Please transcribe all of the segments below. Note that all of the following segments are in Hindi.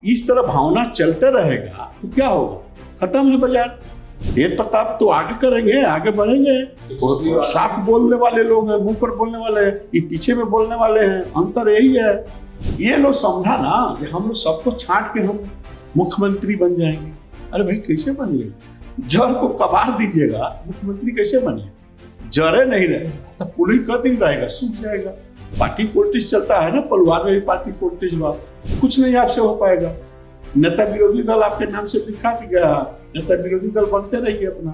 इस तरह भावना चलते रहेगा तो क्या होगा, खत्म है बाजार। तेज प्रताप तो आगे करेंगे, आगे बढ़ेंगे। साफ बोलने वाले लोग हैं, मुंह पर बोलने वाले हैं, ये पीछे में बोलने वाले हैं, अंतर यही है। ये लोग समझा ना कि हम लोग सबको छांट के हम मुख्यमंत्री बन जाएंगे। अरे भाई कैसे बनिएगा? जड़ को कबाड़ दीजिएगा, मुख्यमंत्री कैसे बनिएगा? जड़े नहीं रहेगा तो पुलिस का दिन रहेगा, सूख जाएगा। पार्टी पॉलिटिक्स चलता है ना, परिवार में भी पार्टी पॉलिटिक्स हुआ, कुछ नहीं आपसे हो पाएगा। नेता विरोधी दल आपके नाम से लिखा गया, नेता विरोधी दल बनते रहिए अपना।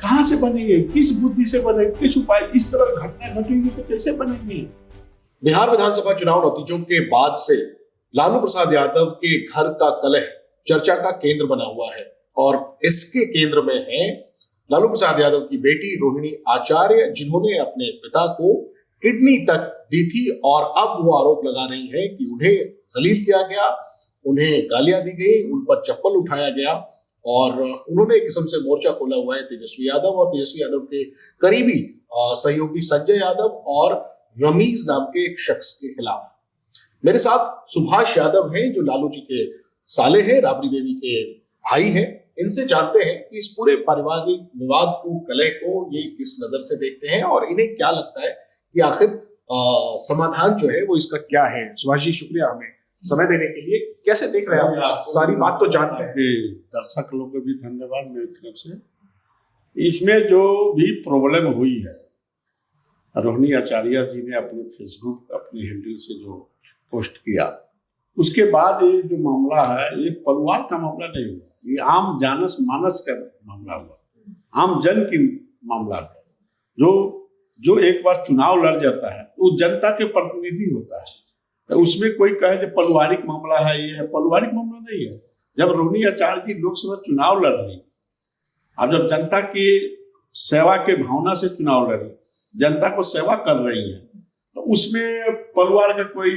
कहाँ से बनेंगे, किस बुद्धि से बनेंगे, किस उपाय? इस तरह घटना घटेगी तो कैसे बनेंगे? बिहार विधानसभा चुनाव नतीजों के बाद से लालू प्रसाद यादव के घर का कलह चर्चा का केंद्र बना हुआ है और इसके केंद्र में है लालू प्रसाद यादव की बेटी रोहिणी आचार्य, जिन्होंने अपने पिता को किडनी तक दी थी और अब वो आरोप लगा रही है कि उन्हें जलील किया गया, उन्हें गालियां दी गई, उन पर चप्पल उठाया गया और उन्होंने एक किस्म से मोर्चा खोला हुआ है तेजस्वी यादव और तेजस्वी यादव के करीबी सहयोगी संजय यादव और रमीज नाम के एक शख्स के खिलाफ। मेरे साथ सुभाष यादव हैं जो लालू जी के साले हैं, राबड़ी देवी के भाई हैं। इनसे जानते हैं कि इस पूरे पारिवारिक विवाद को, कलह को ये किस नजर से देखते हैं और इन्हें क्या लगता है कि आखिर समाधान जो है वो इसका क्या है। सुभाष जी, शुक्रिया हमें समय देने के लिए। कैसे देख रहे हैं आप? सारी बात तो जानते हैं। दर्शक लोगों को भी धन्यवाद मेरी तरफ से। इसमें जो भी प्रॉब्लम हुई है, रोहिणी आचार्य जी ने अपने फेसबुक अपने हैंडल से जो पोस्ट किया, उसके बाद ये जो मामला है ये परिवार का मामला नहीं हुआ, ये आम जानस मानस का मामला हुआ, आम जन की मामला हुआ। जो एक बार चुनाव लड़ जाता है वो जनता के प्रतिनिधि होता है, तो उसमें कोई कहे जो पारिवारिक मामला है, ये है, पारिवारिक मामला नहीं है। जब रोहिणी आचार्य जी लोकसभा चुनाव लड़ रही, अब जब जनता की सेवा के भावना से चुनाव लड़ रही, जनता को सेवा कर रही है, तो उसमें परिवार का कोई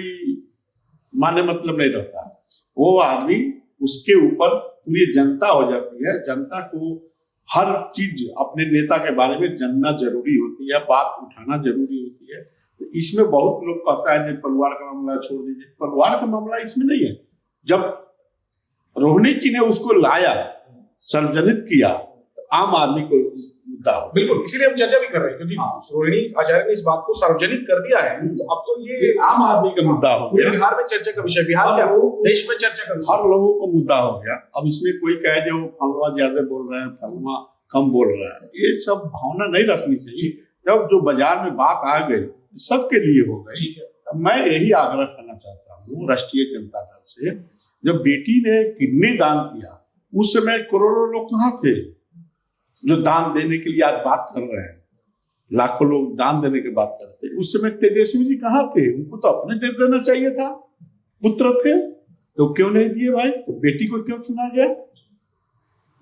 माने मतलब नहीं रहता। वो आदमी, उसके ऊपर पूरी जनता हो जाती है। जनता को हर चीज अपने नेता के बारे में जानना जरूरी होती है, बात उठाना जरूरी होती है। तो इसमें बहुत लोग कहता है कि परिवार का मामला छोड़ दीजिए, परिवार का मामला इसमें नहीं है। जब रोहिणी जी ने उसको लाया, सार्वजनिक किया, तो आम आदमी को मुद्दा हो। बिल्कुल, इसीलिए हम चर्चा भी कर रहे हैं क्योंकि रोहिणी आचार्य ने इस बात को सार्वजनिक कर दिया है, तो अब तो ये आम आदमी का मुद्दा हो गया। बिहार में चर्चा का विषय, बिहार क्या देश में चर्चा का विषय, हर लोगों को मुद्दा हो गया। अब इसमें कोई कहे जो फलवा ज्यादा बोल रहे हैं, फलवा कम बोल रहे हैं, ये सब भावना नहीं रखनी चाहिए। जब जो बाजार में बात आ गई, सबके लिए हो गई। मैं यही आग्रह करना चाहता हूँ राष्ट्रीय जनता दल से, जब बेटी ने किडनी दान किया उस समय करोड़ों लोग कहाँ थे जो दान देने के लिए आज बात कर रहे हैं? लाखों लोग दान देने की बात करते हैं। उस समय तेजस्वी जी कहाँ थे? उनको तो अपने दे देना चाहिए था, पुत्र थे, तो क्यों नहीं दिए भाई? तो बेटी को क्यों चुना गया?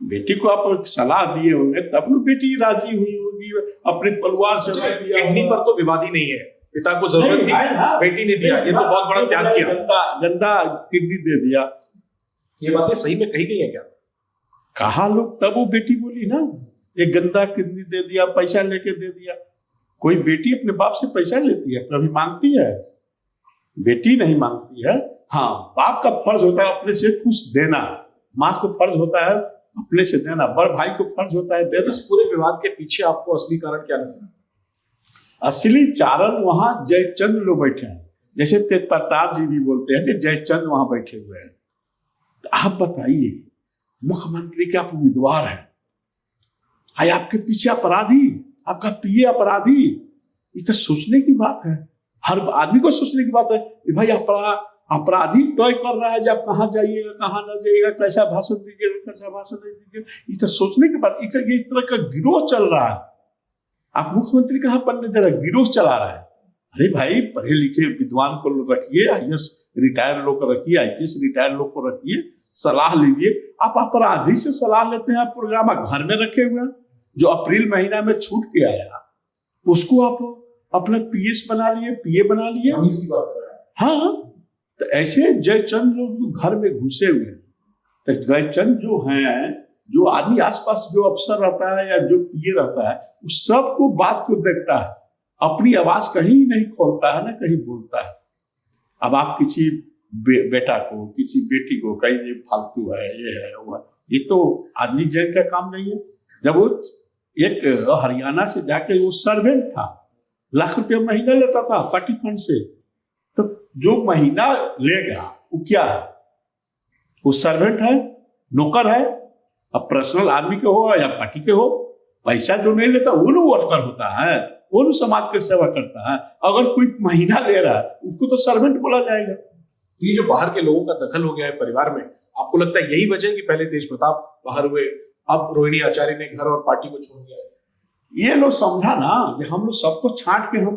बेटी को आप सलाह दिए होंगे तब ना बेटी राजी हुई होगी, अपने परिवार से। किडनी पर तो विवाद ही नहीं है, पिता को जरूरत थी, बेटी ने दिया, ये तो बहुत बड़ा त्याग किया। गंदा किडनी दे दिया, ये बातें सही में कही गई है क्या? कहा लोग, तब वो बेटी बोली ना, ये गंदा किडनी दे दिया, पैसा लेके दे दिया। कोई बेटी अपने बाप से पैसा लेती है, कभी मांगती है? बेटी नहीं मांगती है। हाँ, बाप का फर्ज होता है अपने से कुछ देना, माँ को फर्ज होता है अपने से देना, बड़ भाई को फर्ज होता है देना। इस पूरे विवाद के पीछे आपको असली कारण क्या नजर आता है? असली कारण वहां जयचंद लोग बैठे हैं, जैसे तेज प्रताप जी भी बोलते हैं कि जयचंद वहां बैठे हुए हैं। तो आप बताइए, मुख्यमंत्री के आप उम्मीदवार हैं, हाय आपके पीछे अपराधी, आपका पीए अपराधी। ये तो सोचने की बात है, हर आदमी को सोचने की बात है कि भाई अपराधी तय कर रहा है जब कहाँ जाइएगा, कहाँ न जाइएगा, कैसा भाषण दीजिएगा, कैसा भाषण नहीं दीजिएगा। ये तो सोचने की बात। इस तरह का गिरोह चल रहा है, आप मुख्यमंत्री कहाँ बनने दे रहे, गिरोह चला रहा है। अरे भाई, पढ़े लिखे विद्वान को रखिए, IAS रिटायर्ड लोग को रखिए, IPS रिटायर्ड लोग को रखिए, सलाह लीजिए। आप अपराधी से सलाह लेते हैं, आप प्रोग्राम घर में रखे हुए हैं। जो अप्रैल महीना में छूट के आया उसको आप अपना PS बना लिए, PA बना लिए। हाँ, तो ऐसे जयचंद लोग जो घर में घुसे हुए हैं, तो जयचंद जो हैं, जो आदमी आसपास जो अफसर रहता है या जो PA रहता है, उस सबको बात को देखता है, अपनी आवाज कहीं नहीं खोलता है ना कहीं बोलता है। अब आप किसी बेटा को, किसी बेटी को कहीं ये फालतू है, ये है वो है, ये तो आदमी जैन का काम नहीं है। जब वो एक हरियाणा से जाके वो सर्वेंट था, लाख रुपया महीना लेता था पार्टी फंड से, तो जो महीना लेगा वो क्या है? वो सर्वेंट है, नौकर है। अब पर्सनल आदमी के हो या पार्टी के हो, पैसा जो नहीं लेता वो लोग वर्कर होता है, वो लोग समाज की सेवा करता है। अगर कोई महीना ले रहा है उसको तो सर्वेंट बोला जाएगा। ये जो बाहर के लोगों का दखल हो गया है परिवार में, आपको लगता है यही वजह है कि पहले तेज प्रताप बाहर हुए, अब रोहिणी आचार्य ने घर और पार्टी को छोड़ दिया? ये लोग समझा ना कि हम लोग सबको छांट के हम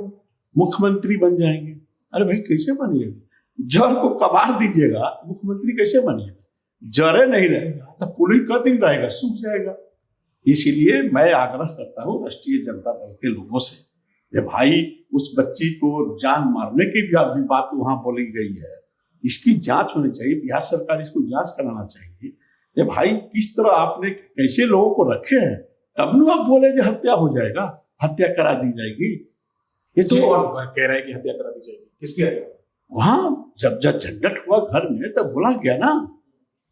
मुख्यमंत्री बन जाएंगे। अरे भाई कैसे बनिएगा? जड़ को कबाड़ दीजिएगा, मुख्यमंत्री कैसे बनिएगा? जड़े नहीं रहेगा तो पुलिस का दिन रहेगा, सूख जाएगा। इसीलिए मैं आग्रह करता हूँ राष्ट्रीय जनता दल के लोगों से, ये भाई उस बच्ची को जान मारने की भी बात वहां बोली गई है, इसकी जांच होनी चाहिए। बिहार सरकार इसको जांच कराना चाहिए। ये भाई किस तरह आपने कैसे लोगों को रखे हैं, तब न आप बोले कि हत्या हो जाएगा, हत्या करा दी जाएगी। ये तो कह रहा है कि हत्या करा दी जाएगी, किसकी हत्या? वहां जब झंझट हुआ घर में तब बोला गया ना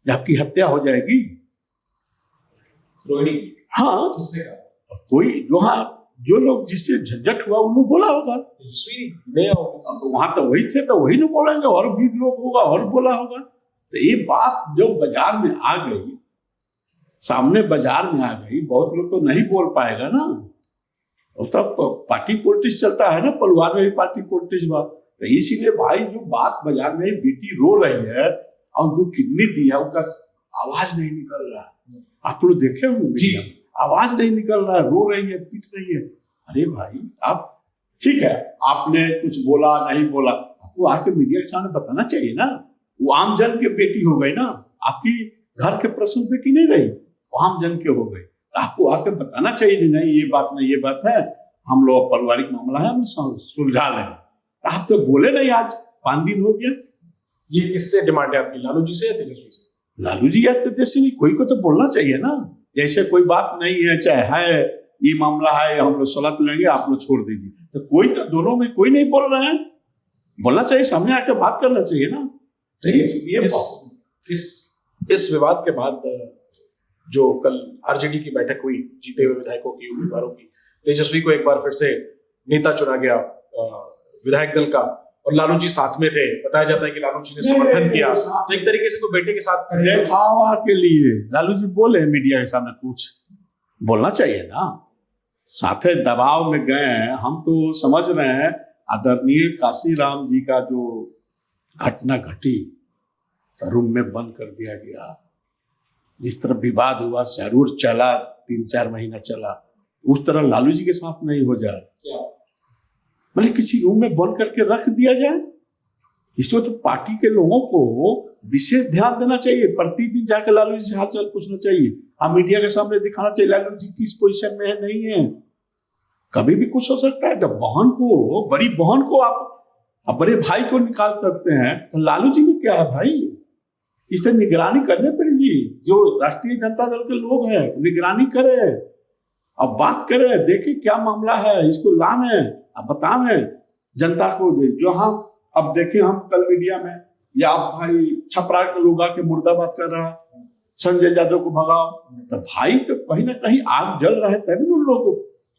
आपकी हत्या हो जाएगी। रोहिणी? हाँ, किसने कहा? कोई जो लोग जिससे झंझट हुआ उन्होंने बोला होगा। वहां तो वही थे तो वही न बोलेंगे, और भी लोग होगा और बोला होगा। तो ये बात जो बाजार में आ गई, सामने बाजार में आ गई, बहुत लोग तो नहीं बोल पाएगा ना। और तब पार्टी पॉलिटिक्स चलता है ना, परिवार में भी पार्टी पॉलिटिक्स बात। तो इसीलिए भाई जो बात बाजार में बेटी रो रही है और वो किडनी दी है, उसका आवाज नहीं निकल रहा। आप लोग देखे होंगे, आवाज नहीं निकल रहा, रो रही है, पीट रही है। अरे भाई आप ठीक है, आपने कुछ बोला नहीं बोला, आपको आके मीडिया के सामने बताना चाहिए ना। वो आम जन की बेटी हो गई ना, आपकी घर के पर्सनल बेटी नहीं रही, वो आम जन के हो गई। तो आपको आके बताना चाहिए कि नहीं ये बात नहीं, ये बात है, हम लोग पारिवारिक मामला है, हम सुलझा लेंगे। तो आप तो बोले नहीं, आज 5 दिन हो गया। ये किससे डिमांड है आपकी, लालू जी से या तेजस्वी से? लालू जी या तेजस्वी, कोई को तो बोलना चाहिए ना। जैसे कोई बात नहीं है, चाहे है ये मामला है, हम लोग सुलझ लेंगे, आप लोग छोड़ दीजिए, तो कोई तो दोनों में कोई नहीं बोल रहे हैं। बोलना चाहिए, सामने आकर बात करना चाहिए ना। इस विवाद के बाद जो कल आरजेडी की बैठक हुई जीते हुए विधायकों की, उम्मीदवारों की, तेजस्वी को एक बार फिर से नेता चुना गया विधायक दल का, और लालू जी साथ में थे। बताया जाता है कि लालू जी ने समर्थन किया, तो एक तरीके से तो बेटे के साथ दिखावा के लिए लालू जी बोले मीडिया के सामने, कुछ बोलना चाहिए ना। साथे दबाव में गए हैं, हम तो समझ रहे हैं आदरणीय काशीराम जी का जो घटना घटी, रूम में बंद कर दिया गया, जिस तरह विवाद हुआ, जरूर चला 3-4 महीना चला, उस तरह लालू जी के साथ नहीं हो जाए। मतलब किसी रूम में बंद करके रख दिया जाए। इसको तो पार्टी के लोगों को विशेष ध्यान देना चाहिए, प्रतिदिन जाकर लालू जी से हाल चाल पूछना चाहिए, आप मीडिया के सामने दिखाना चाहिए लालू जी किस पोजीशन में है, नहीं है। कभी भी कुछ हो सकता है। जब बहन को, बड़ी बहन को आप बड़े भाई को निकाल सकते हैं, तो लालू जी में क्या है भाई? इसे निगरानी करने पड़ेगी। जो राष्ट्रीय जनता दल के लोग हैं निगरानी करे, अब बात करे, देखे क्या मामला है, इसको लावे, अब बतावे जनता को। जो हम अब देखे, हम कल मीडिया में या आप भाई छपरा के लोग आके मुर्दाबाद कर रहा है, संजय यादव को भगाओ, तो भाई तो कहीं ना कहीं आग जल रहा है, तभी उन लोग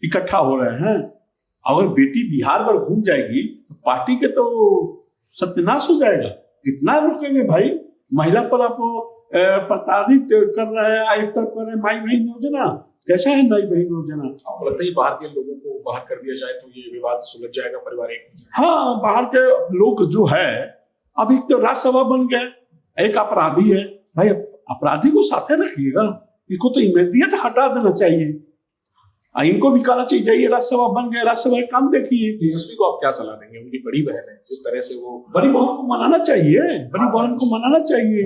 इकट्ठा हो रहे हैं। अगर बेटी बिहार भर घूम जाएगी तो पार्टी के तो सत्यानाश हो जाएगा। कितना रोकेंगे भाई? महिला पर आप प्रताड़ित कर रहे हैं, एक तरफ कर रहे हैं माई बहन योजना, कैसा है माई बहन योजना? आपको लगता है बाहर के लोगों को बाहर कर दिया जाए तो ये विवाद सुलझ जाएगा पारिवारिक? हाँ, बाहर के लोग जो है, अब एक तो राज्यसभा बन गया, एक अपराधी है भाई, अपराधी को साथे रखिएगा, इसको तो इमीडिएट हटा देना चाहिए। इनको भी कहना चाहिए, जाइए राज्यसभा बन गए, राज्यसभा का काम देखिए। तेजस्वी को आप क्या सलाह देंगे? उनकी बड़ी बहन है, जिस तरह से वो, बड़ी बहन को मनाना चाहिए, बड़ी बहन को मनाना चाहिए।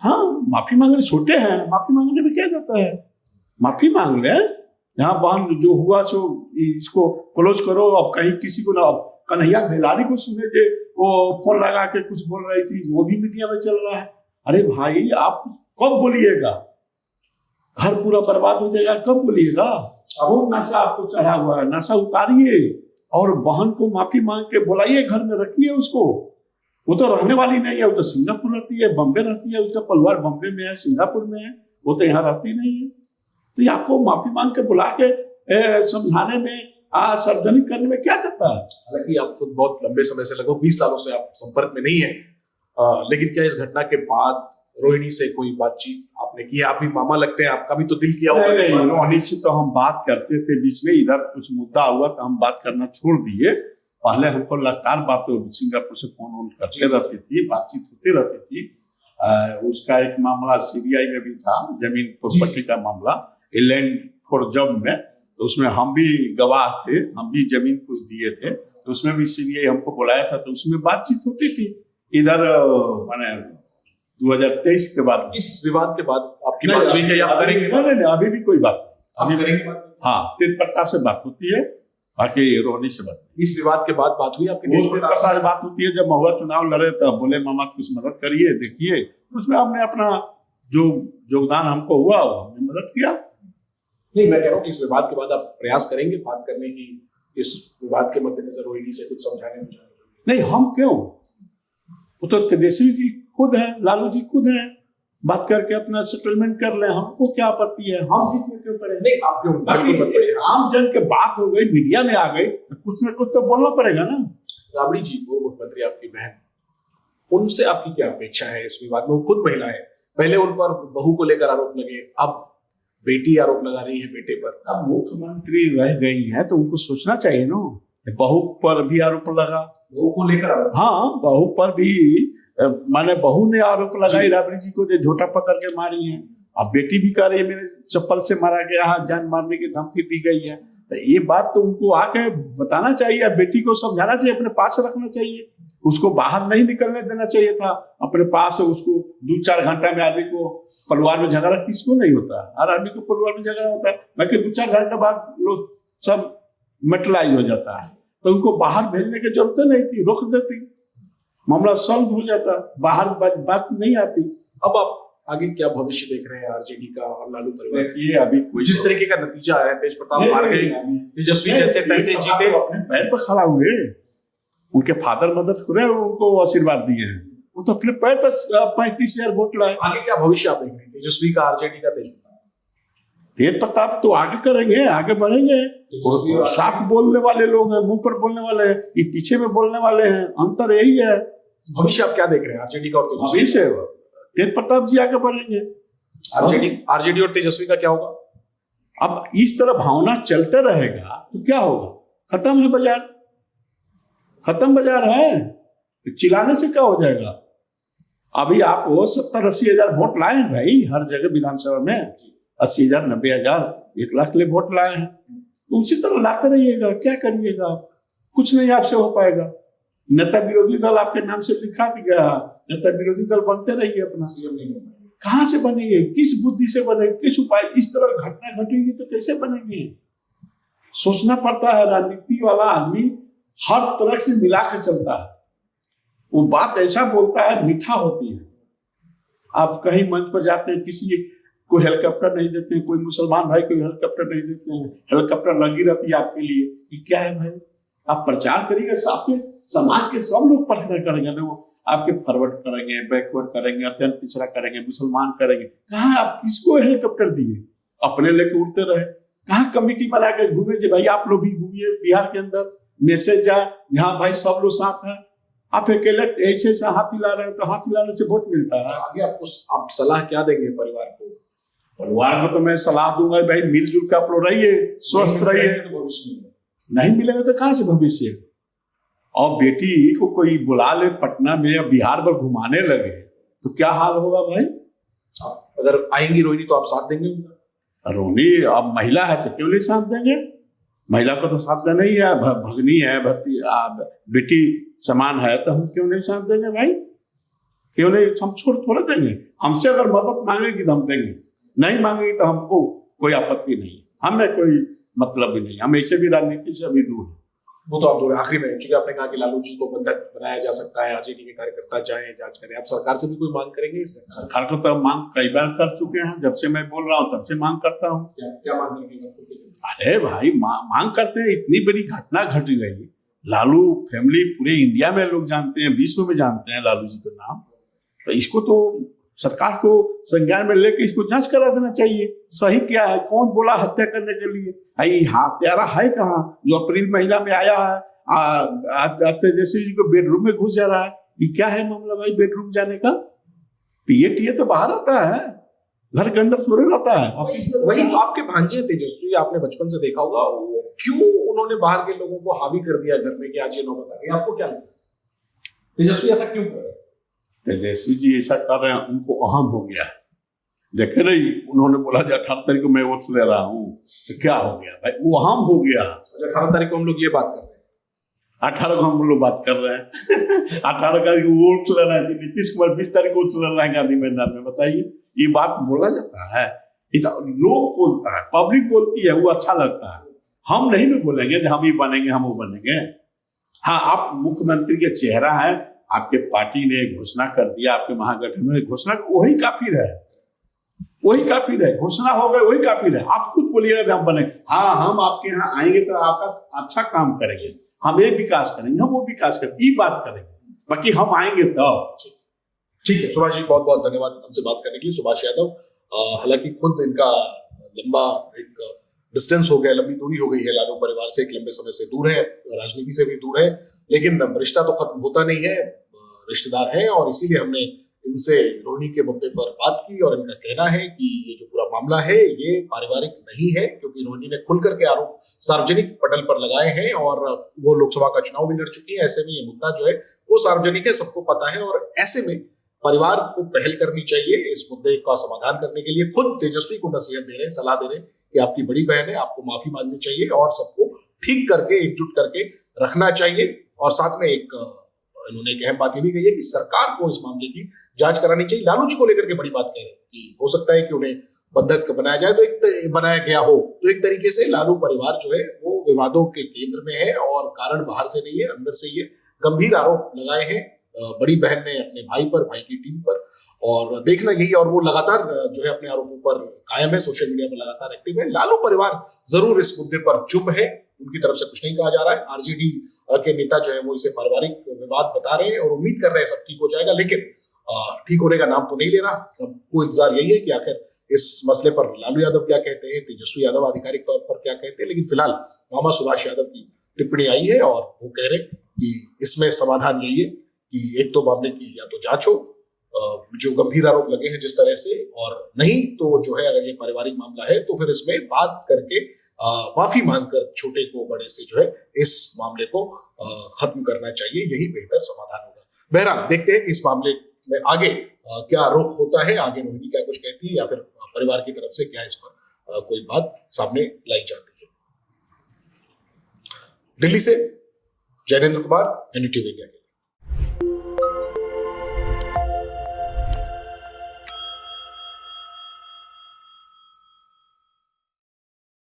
हाँ, माफी मांगने, छोटे हैं, माफी मांगने में क्या जाता है, माफी मांग ले। यहाँ बहन जो हुआ सो इसको क्लोज करो। अब कहीं किसी को ना, कन्हैया बेलारी को सुने थे, वो फोन लगा के कुछ बोल रही थी, वो भी मीडिया में चल रहा है। अरे भाई आप कब बोलिएगा? घर पूरा बर्बाद हो जाएगा, कब बोलिएगा? अब वो नशा आपको चढ़ा हुआ है, नशा उतारिए और बहन को माफी मांग के बुलाइए, घर में रखिए उसको। वो तो रहने वाली नहीं है, वो तो सिंगापुर रहती है, बम्बे रहती है, उसका परिवार बम्बे में है, सिंगापुर में है, वो तो यहाँ रहती नहीं है। तो ये आपको माफी मांग के बुला के समझाने में, सार्वजनिक करने में क्या जाता है? हालांकि आप खुद बहुत लंबे समय से, लगभग 20 सालों से आप संपर्क में नहीं है, लेकिन क्या इस घटना के बाद रोहिणी से कोई बातचीत आपने की? आप भी मामा लगते हैं, आपका भी तो दिल किया होगा। नहीं, रोहिणी से तो हम बात करते थे, बीच में इधर कुछ मुद्दा हुआ तो हम बात करना छोड़ दिए। पहले हमको लगातार बातें सिंगापुर से फोन वोन करते रहती थी, बातचीत होती रहती थी। उसका एक मामला सीबीआई में भी था, जमीन प्रॉपर्टी का मामला, लैंड फॉर जॉब में, तो उसमें हम भी गवाह थे, हम भी जमीन कुछ दिए थे, तो उसमें भी सीबीआई हमको बुलाया था, तो उसमें बातचीत होती थी। इधर मैंने 2023 के बाद, इस विवाद के बाद आपकी बात हुई कि आप करेंगे? नहीं, अभी भी कोई बात नहीं, अभी करेंगे बात? हाँ, तेज प्रताप से बात होती है, बाकी रोहिणी से बात। इस विवाद के बाद बात हुई आपकी? तेज प्रताप से बात होती है, जब महुआ चुनाव लड़े तब बोले मामा कुछ मदद करिए, देखिए, उसमें हमने अपना जो योगदान हमको हुआ हमने मदद किया। नहीं, मैं कह रहा हूँ कि इस विवाद के बाद आप प्रयास करेंगे बात करने की, इस विवाद के मद्देनजर रोहिणी से कुछ समझाने में? नहीं, हम क्यों, वो तो तेजस्वी जी खुद है, लालू जी खुद है, बात करके अपना सेटलमेंट कर ले, हमको क्या आपत्ति है, हम बीच में क्यों पड़े? नहीं, आप क्यों? आम जन के बात हो गई, मीडिया में आ गई, तो कुछ ना कुछ तो बोलना पड़ेगा ना। राबड़ी जी, पूर्व मुख्यमंत्री आपकी बहन, उनसे आपकी क्या अपेक्षा है इस विवाद में? वो खुद महिला है, पहले उन पर बहू को लेकर आरोप लगे, अब बेटी आरोप लगा रही है बेटे पर। अब मुख्यमंत्री रह गई है तो उनको सोचना चाहिए ना, बहू पर भी आरोप लगा, बहू को लेकर? हाँ, बहू पर भी, माने बहू ने आरोप लगाई राबड़ी जी को, जो झोटा पकड़ के मारी है। अब बेटी भी कह रही है मेरे चप्पल से मारा गया है, जान मारने की धमकी दी गई है, तो ये बात तो उनको आके बताना चाहिए, बेटी को समझाना चाहिए, अपने पास रखना चाहिए, उसको बाहर नहीं निकलने देना चाहिए था, अपने पास उसको 2-4 घंटा में। आदमी को परिवार में झगड़ा किसको नहीं होता, हर आदमी को परिवार में झगड़ा होता है, बाकी 2-4 घंटे बाद लोग सब मेटलाइज हो जाता है, तो उनको बाहर भेजने की जरूरत नहीं थी, रोक देती, मामला सॉल्व हो जाता, बाहर बात नहीं आती। अब आप आगे क्या भविष्य देख रहे हैं आरजेडी का और लालू परिवार? देखिए, अभी कोई जिस तरीके का नतीजा है, तेज प्रताप मार गए, तेजस्वी जैसे तैसे जीते, अपने पैर पर खड़ा हुए, उनके फादर मदद करे, उनको आशीर्वाद दिए हैं, वो तो अपने पैर पर 35,000 वोट लाए। आगे क्या भविष्य आप देख रहे हैं तेजस्वी का, आरजेडी का? तेज प्रताप तो आगे करेंगे, आगे बढ़ेंगे, साफ बोलने वाले लोग हैं, मुंह पर बोलने वाले हैं, ये पीछे में बोलने वाले हैं, अंतर यही है। भविष्य आप क्या देख रहे हैं आरजेडी का और तेजस्वी? अभी से तेज प्रताप जी आगे बढ़ेंगे। आरजेडी और तेजस्वी का क्या होगा? अब इस तरह भावना चलते रहेगा तो क्या होगा? खत्म है बाजार, खत्म बाजार है, चिल्लाने से क्या हो जाएगा? अभी आप वो 70-80 हजार वोट लाए हैं भाई, हर जगह विधानसभा में 80,000, 90,000, 1 लाख के लिए वोट लाए हैं, तो उसी तरह लाते रहिएगा, क्या करिएगा? कुछ नहीं आपसे हो पाएगा। नेता विरोधी दल आपके नाम से लिखा गया, नेता विरोधी दल बनते रहिए, अपना सीएम नहीं बनेंगे। कहाँ से बनेंगे? किस बुद्धि से बनेंगे? किस उपाय? इस तरह घटना घटेगी तो कैसे बनेंगे? सोचना पड़ता है। राजनीति वाला आदमी हर तरह से मिला के चलता है, वो बात ऐसा बोलता है, मीठा होती है। आप कहीं मंच पर जाते हैं, किसी को हेलीकॉप्टर नहीं देते हैं, कोई मुसलमान भाई को हेलीकॉप्टर नहीं देते हैं, हेलीकॉप्टर लगी रहती है आपके लिए, ये क्या है भाई? आप प्रचार करिएगा, आपके समाज के सब लोग प्रचार करेंगे ना, वो आपके फॉरवर्ड करेंगे, बैकवर्ड करेंगे, अत्यंत पिछड़ा करेंगे, मुसलमान करेंगे। कहाँ आप किसको हेलीकॉप्टर दिए? अपने लेके उड़ते रहे। कहाँ कमेटी बना के घूमे जे भाई आप लोग भी घूमिए बिहार के अंदर, मैसेज जाए यहाँ भाई सब लोग साथ हैं। आप अकेले ऐसे हाथ हिला रहे हैं, तो हाथ हिलाने से वोट मिलता है? आगे आप सलाह क्या देंगे परिवार को? परिवार को तो मैं सलाह दूंगा भाई मिलजुल के आप लोग रहिए, स्वस्थ रहिए। नहीं मिलेगा तो कहाँ से भविष्य? और बेटी को कोई बुला ले पटना में या बिहार में घुमाने लगे तो क्या हाल होगा भाई? अगर आएंगी रोहिणी तो आप साथ देंगे उनका? रोहिणी अब महिला है तो क्यों नहीं साथ देंगे? महिला को तो साथ देना ही है, भगनी है, बेटी समान है, तो हम क्यों नहीं साथ देंगे भाई? क्यों नहीं? हम छोड़ थोड़े देंगे। हमसे अगर मदद मांगेगी तो हम देंगे, नहीं मांगेगी तो हमको कोई आपत्ति नहीं, हमें कोई मतलब भी नहीं, हम ऐसे भी राजनीति से अभी दूर है। वो तो आप दूर। आखिरी में चूंकि आपने कहा कि लालू जी को बंधक बनाया जा सकता है, आरजेडी के कार्यकर्ता जाएं जांच करें, आप सरकार से भी कोई मांग करेंगे इसमें? सरकार को तो मांग कई बार कर चुके हैं, जब से मैं बोल रहा हूँ तब से मांग करता हूँ। क्या मांग करेंगे? अरे भाई मांग करते हैं, इतनी बड़ी घटना घट गई, लालू फैमिली पूरे इंडिया में लोग जानते हैं, विश्व में जानते हैं लालू जी का नाम। तो इसको तो सरकार को संज्ञान में लेकर इसको जांच करा देना चाहिए, सही क्या है, कौन बोला हत्या करने के लिए, आई हत्यारा है कहाँ जो अप्रैल महीना में आया है तेजस्वी जी को बेडरूम में घुस जा रहा है। ये क्या है मामला भाई बेडरूम जाने का? पीएटीए तो बाहर आता है, घर के अंदर थोड़े रहता है। वही तो आपके भांजे तेजस्वी, आपने बचपन से देखा होगा, वो क्यों उन्होंने बाहर के लोगों को हावी कर दिया घर में कि आज ये नौबत आ गई? आपको क्या लगता है तेजस्वी ऐसा क्यों कर रहे हैं? तेजस्वी जी ऐसा कर रहे हैं, उनको अहम हो गया है। देखे नहीं, उन्होंने बोला जो 18 तारीख को मैं वोट ले रहा हूँ, तो क्या हो गया भाई, वो अहम हो गया। 18 तारीख को हम लोग ये बात कर रहे हैं, 18 को हम लोग बात कर रहे हैं 18 तारीख को वोट ले रहे हैं, नीतीश कुमार 20 तारीख को वोट ले रहे हैं गांधी मैदान में। बताइए, ये बात बोला जाता है? लोग बोलता है, पब्लिक बोलती है, वो अच्छा लगता है। हम नहीं भी बोलेंगे हम ही बनेंगे, हम वो बनेंगे। हाँ, आप मुख्यमंत्री के चेहरा है, आपके पार्टी ने घोषणा कर दिया, आपके महागठबंधन ने घोषणा, वही काफी रहे, वही काफी रहे, घोषणा हो गए वही काफी रहे। आप खुद बोलिएगा हम बने, हाँ हम आपके यहाँ आएंगे तो आपका अच्छा काम करेंगे, हम ये विकास करेंगे, हम वो विकास करेंगे, ये बात करेंगे, बाकी हम आएंगे तब। ठीक है सुभाष जी, बहुत बहुत धन्यवाद हमसे बात करने के लिए। सुभाष यादव, हालांकि खुद इनका लंबा एक डिस्टेंस हो गया, लंबी दूरी हो गई है लालू परिवार से, एक लंबे समय से दूर है, राजनीति से भी दूर है, लेकिन रिश्ता तो खत्म होता नहीं है, रिश्तेदार है। और इसीलिए हमने इनसे रोहिणी के मुद्दे पर बात की और इनका कहना है कि ये जो पूरा मामला है ये पारिवारिक नहीं है, क्योंकि रोहिणी ने खुलकर के आरोप सार्वजनिक पटल पर लगाए हैं और वो लोकसभा का चुनाव भी लड़ चुकी है। ऐसे में ये मुद्दा जो है वो सार्वजनिक है, सबको पता है, और ऐसे में परिवार को पहल करनी चाहिए इस मुद्दे का समाधान करने के लिए। खुद तेजस्वी को नसीहत दे रहे हैं, सलाह दे रहे हैं कि आपकी बड़ी बहन है, आपको माफी मांगनी चाहिए और सबको ठीक करके, एकजुट करके रखना चाहिए। और साथ में एक इन्होंने एक अहम बात ये भी कही है कि सरकार को इस मामले की जांच करानी चाहिए। लालू जी को लेकर के बड़ी बात कह रहे हैं कि हो सकता है कि उन्हें बंधक बनाया जाए, तो बनाया गया हो, तो एक तरीके से लालू परिवार जो है वो विवादों के केंद्र में है और कारण बाहर से नहीं है, अंदर से ही है। गंभीर आरोप लगाए हैं बड़ी बहन ने अपने भाई पर, भाई की टीम पर, और देखना यही, और वो लगातार जो है अपने आरोपों पर कायम है, सोशल मीडिया पर लगातार एक्टिव है। लालू परिवार जरूर इस मुद्दे पर चुप है, उनकी तरफ से कुछ नहीं कहा जा रहा है। आरजेडी के नेता जो है वो इसे पारिवारिक विवाद बता रहे हैं और उम्मीद कर रहे हैं सब ठीक हो जाएगा, लेकिन ठीक होने का नाम तो नहीं ले रहा। सबको इंतजार यही है कि आखिर इस मसले पर लालू यादव क्या कहते हैं, तेजस्वी यादव आधिकारिक तौर पर क्या कहते हैं। लेकिन फिलहाल मामा सुभाष यादव की टिप्पणी आई है और वो कह रहे कि इसमें समाधान यही है कि एक तो मामले की या तो जांच हो, जो गंभीर आरोप लगे हैं जिस तरह से, और नहीं तो जो है अगर ये पारिवारिक मामला है तो फिर इसमें बात करके माफी मांगकर छोटे को बड़े से जो है इस मामले को खत्म करना चाहिए, यही बेहतर समाधान होगा। बहरहाल देखते हैं कि इस मामले में आगे क्या रुख होता है, आगे रोहिणी क्या कुछ कहती है या फिर परिवार की तरफ से क्या इस पर कोई बात सामने लाई जाती है। दिल्ली से जयेंद्र कुमार, एनडीटीवी इंडिया।